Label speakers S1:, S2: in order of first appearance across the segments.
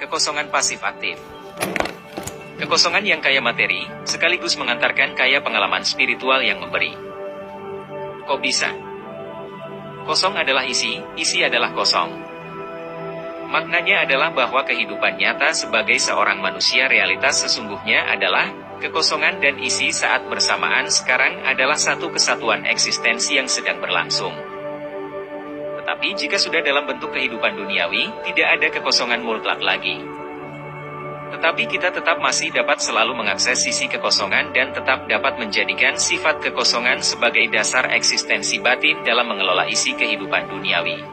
S1: Kekosongan pasif aktif. Kekosongan yang kaya materi, sekaligus mengantarkan kaya pengalaman spiritual yang memberi. Kok bisa? Kosong adalah isi, isi adalah kosong. Maknanya adalah bahwa kehidupan nyata sebagai seorang manusia realitas sesungguhnya adalah kekosongan dan isi saat bersamaan sekarang adalah satu kesatuan eksistensi yang sedang berlangsung. Tetapi jika sudah dalam bentuk kehidupan duniawi, tidak ada kekosongan mutlak lagi. Tetapi kita tetap masih dapat selalu mengakses sisi kekosongan dan tetap dapat menjadikan sifat kekosongan sebagai dasar eksistensi batin dalam mengelola isi kehidupan duniawi.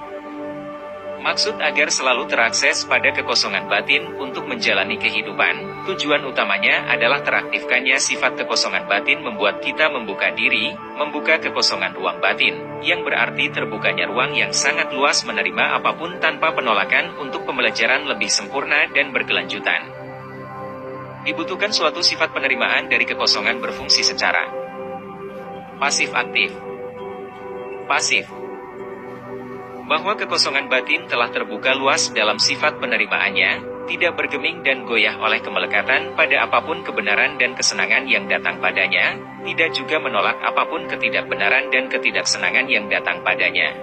S1: Maksud agar selalu terakses pada kekosongan batin untuk menjalani kehidupan, tujuan utamanya adalah teraktifkannya sifat kekosongan batin membuat kita membuka diri, membuka kekosongan ruang batin, yang berarti terbukanya ruang yang sangat luas menerima apapun tanpa penolakan untuk pembelajaran lebih sempurna dan berkelanjutan. Dibutuhkan suatu sifat penerimaan dari kekosongan berfungsi secara pasif aktif. Pasif. Bahwa kekosongan batin telah terbuka luas dalam sifat penerimaannya, tidak bergeming dan goyah oleh kemelekatan pada apapun kebenaran dan kesenangan yang datang padanya, tidak juga menolak apapun ketidakbenaran dan ketidaksenangan yang datang padanya.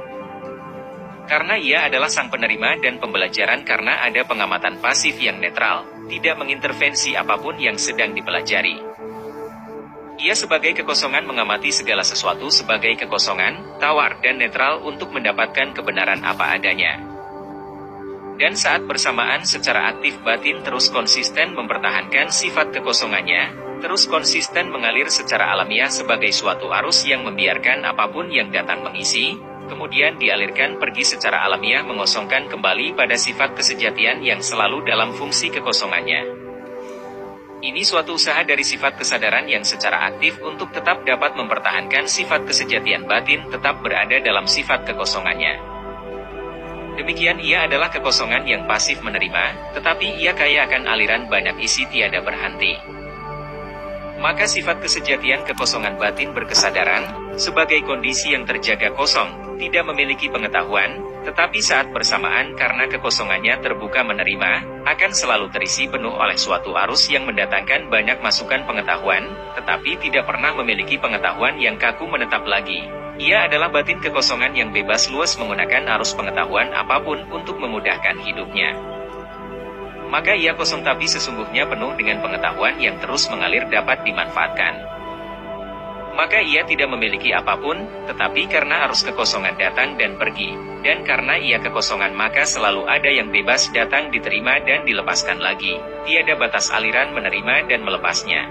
S1: Karena ia adalah sang penerima dan pembelajaran karena ada pengamatan pasif yang netral, tidak mengintervensi apapun yang sedang dipelajari. Ia sebagai kekosongan mengamati segala sesuatu sebagai kekosongan, tawar dan netral untuk mendapatkan kebenaran apa adanya. Dan saat bersamaan secara aktif batin terus konsisten mempertahankan sifat kekosongannya, terus konsisten mengalir secara alamiah sebagai suatu arus yang membiarkan apapun yang datang mengisi, kemudian dialirkan pergi secara alamiah mengosongkan kembali pada sifat kesejatian yang selalu dalam fungsi kekosongannya. Ini suatu usaha dari sifat kesadaran yang secara aktif untuk tetap dapat mempertahankan sifat kesejatian batin tetap berada dalam sifat kekosongannya. Demikian ia adalah kekosongan yang pasif menerima, tetapi ia kaya akan aliran banyak isi tiada berhenti. Maka sifat kesejatian kekosongan batin berkesadaran, sebagai kondisi yang terjaga kosong, tidak memiliki pengetahuan, tetapi saat bersamaan karena kekosongannya terbuka menerima, akan selalu terisi penuh oleh suatu arus yang mendatangkan banyak masukan pengetahuan, tetapi tidak pernah memiliki pengetahuan yang kaku menetap lagi. Ia adalah batin kekosongan yang bebas luas menggunakan arus pengetahuan apapun untuk memudahkan hidupnya. Maka ia kosong tapi sesungguhnya penuh dengan pengetahuan yang terus mengalir dapat dimanfaatkan. Maka ia tidak memiliki apapun, tetapi karena arus kekosongan datang dan pergi, dan karena ia kekosongan maka selalu ada yang bebas datang diterima dan dilepaskan lagi, tiada batas aliran menerima dan melepasnya.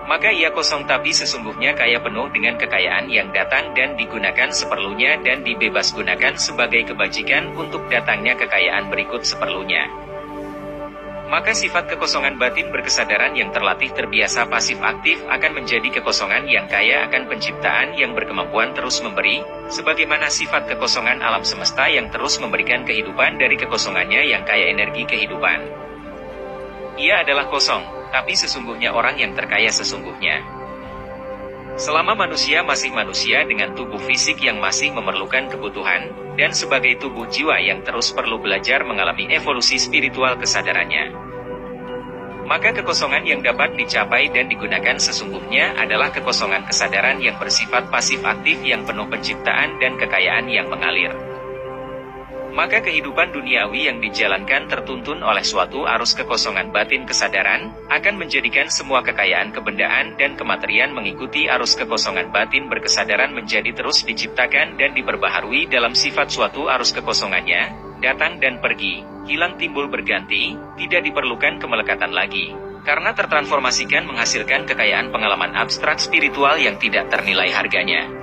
S1: Maka ia kosong tapi sesungguhnya kaya penuh dengan kekayaan yang datang dan digunakan seperlunya dan dibebas gunakan sebagai kebajikan untuk datangnya kekayaan berikut seperlunya. Maka sifat kekosongan batin berkesadaran yang terlatih terbiasa pasif aktif akan menjadi kekosongan yang kaya akan penciptaan yang berkemampuan terus memberi, sebagaimana sifat kekosongan alam semesta yang terus memberikan kehidupan dari kekosongannya yang kaya energi kehidupan. Ia adalah kosong, tapi sesungguhnya orang yang terkaya sesungguhnya. Selama manusia masih manusia dengan tubuh fisik yang masih memerlukan kebutuhan, dan sebagai tubuh jiwa yang terus perlu belajar mengalami evolusi spiritual kesadarannya. Maka kekosongan yang dapat dicapai dan digunakan sesungguhnya adalah kekosongan kesadaran yang bersifat pasif aktif yang penuh penciptaan dan kekayaan yang mengalir. Maka kehidupan duniawi yang dijalankan tertuntun oleh suatu arus kekosongan batin kesadaran, akan menjadikan semua kekayaan kebendaan dan kematerian mengikuti arus kekosongan batin berkesadaran menjadi terus diciptakan dan diperbaharui dalam sifat suatu arus kekosongannya, datang dan pergi, hilang timbul berganti, tidak diperlukan kemelekatan lagi. Karena tertransformasikan menghasilkan kekayaan pengalaman abstrak spiritual yang tidak ternilai harganya.